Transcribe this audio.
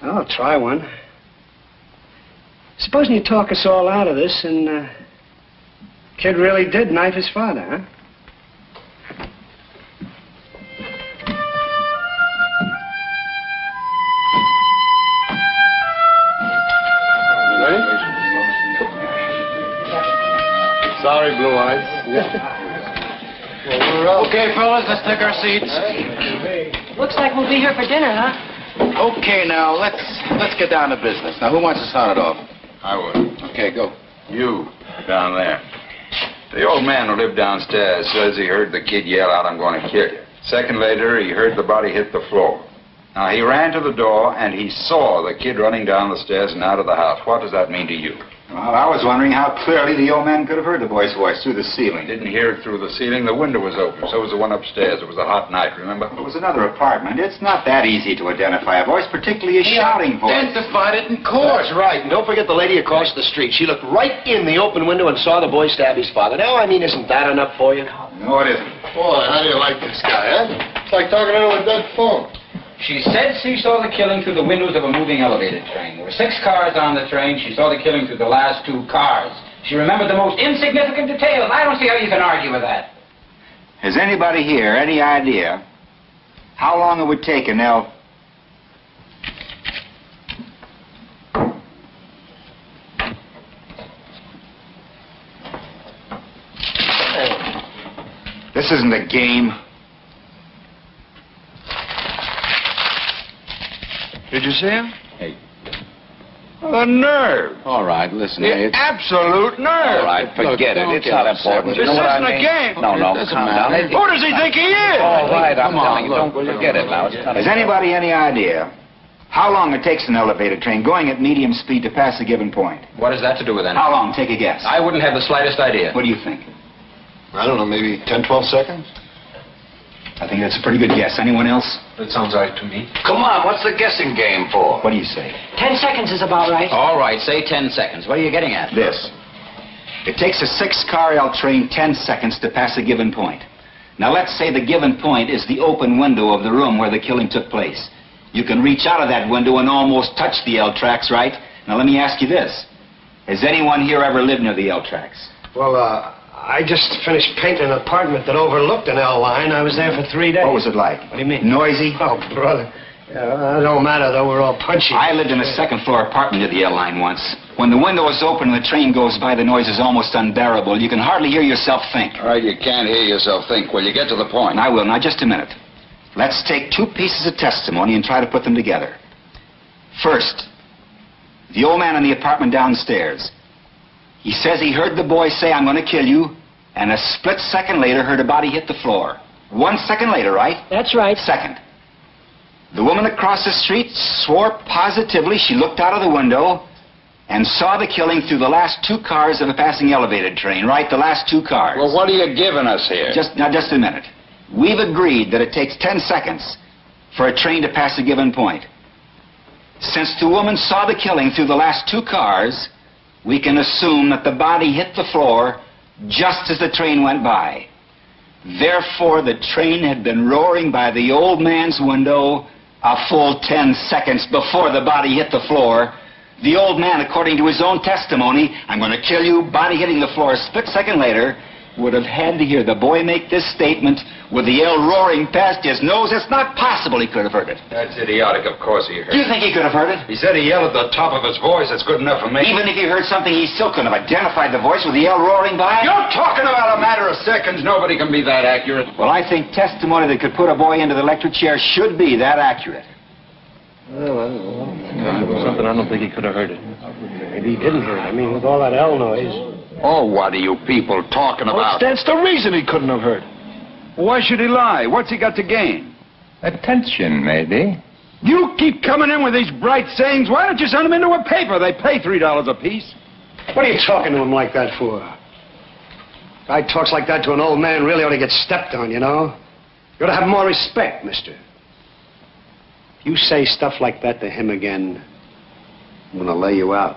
I'll try one. Supposing you talk us all out of this and kid really did knife his father, huh? Sorry, Blue Eyes. Okay, fellas, let's take our seats. Looks like we'll be here for dinner, huh? Okay, now, let's get down to business. Now, who wants to start it off? I would. Okay, go. You, down there. The old man who lived downstairs says he heard the kid yell out, "I'm going to kill you." Second later, he heard the body hit the floor. Now, he ran to the door, and he saw the kid running down the stairs and out of the house. What does that mean to you? Well, I was wondering how clearly the old man could have heard the boy's voice through the ceiling. Didn't hear it through the ceiling. The window was open. So was the one upstairs. It was a hot night, remember? It was another apartment. It's not that easy to identify a voice, particularly a shouting voice. Identified it in court. That's right. And don't forget the lady across the street. She looked right in the open window and saw the boy stab his father. Now, I mean, isn't that enough for you? No, it isn't. Boy, how do you like this guy, huh? It's like talking into a dead phone. She said she saw the killing through the windows of a moving elevated train. There were 6 cars on the train. She saw the killing through the last 2 cars. She remembered the most insignificant details. I don't see how you can argue with that. Has anybody here any idea how long it would take an This isn't a game. Did you see him? Hey. Oh, the nerve. All right, listen. The absolute nerve. All right, forget it. It's not important. This isn't a game. No, calm down. Who does he think he is? All right, I'm telling you, don't forget it now. Has anybody any idea how long it takes an elevated train going at medium speed to pass a given point? What has that to do with anything? How long? Take a guess. I wouldn't have the slightest idea. What do you think? I don't know, maybe 10, 12 seconds? I think that's a pretty good guess. Anyone else? That sounds right to me. Come on, what's the guessing game for? What do you say? 10 seconds is about right. All right, say 10 seconds. What are you getting at? This. It takes a 6-car L train 10 seconds to pass a given point. Now, let's say the given point is the open window of the room where the killing took place. You can reach out of that window and almost touch the L tracks, right? Now, let me ask you this. Has anyone here ever lived near the L tracks? Well, I just finished painting an apartment that overlooked an L line. I was there for 3 days. What was it like? What do you mean? Noisy? Oh, brother. It don't matter, though. We're all punchy. I lived in a second-floor apartment near the L line once. When the window is open and the train goes by, the noise is almost unbearable. You can hardly hear yourself think. All right, you can't hear yourself think. Well, you get to the point. I will. Now, just a minute. Let's take 2 pieces of testimony and try to put them together. First, the old man in the apartment downstairs. He says he heard the boy say, "I'm going to kill you," and a split second later heard a body hit the floor. 1 second later, right? That's right. Second. The woman across the street swore positively she looked out of the window and saw the killing through the last 2 cars of a passing elevated train, right? The last 2 cars. Well, what are you giving us here? Just a minute. We've agreed that it takes 10 seconds for a train to pass a given point. Since the woman saw the killing through the last 2 cars, we can assume that the body hit the floor just as the train went by. Therefore, the train had been roaring by the old man's window a full 10 seconds before the body hit the floor. The old man, according to his own testimony, "I'm going to kill you," body hitting the floor a split second later, would have had to hear the boy make this statement with the L roaring past his nose. It's not possible he could have heard it. That's idiotic. Of course he heard Do you think he could have heard it? He said he yelled at the top of his voice. That's good enough for me. Even if he heard something, he still couldn't have identified the voice with the L roaring by? You're talking about a matter of seconds. Nobody can be that accurate. Well, I think testimony that could put a boy into the electric chair should be that accurate. Well, I don't know. Something I don't think he could have heard it. Maybe he didn't hear it. I mean, with all that L noise. Oh, what are you people talking about? That's the reason he couldn't have heard it. Why should he lie? What's he got to gain? Attention, maybe. You keep coming in with these bright sayings. Why don't you send them into a paper? They pay $3 apiece. What are you talking to him like that for? Guy talks like that to an old man really ought to get stepped on, you know? You ought to have more respect, mister. If you say stuff like that to him again, I'm going to lay you out.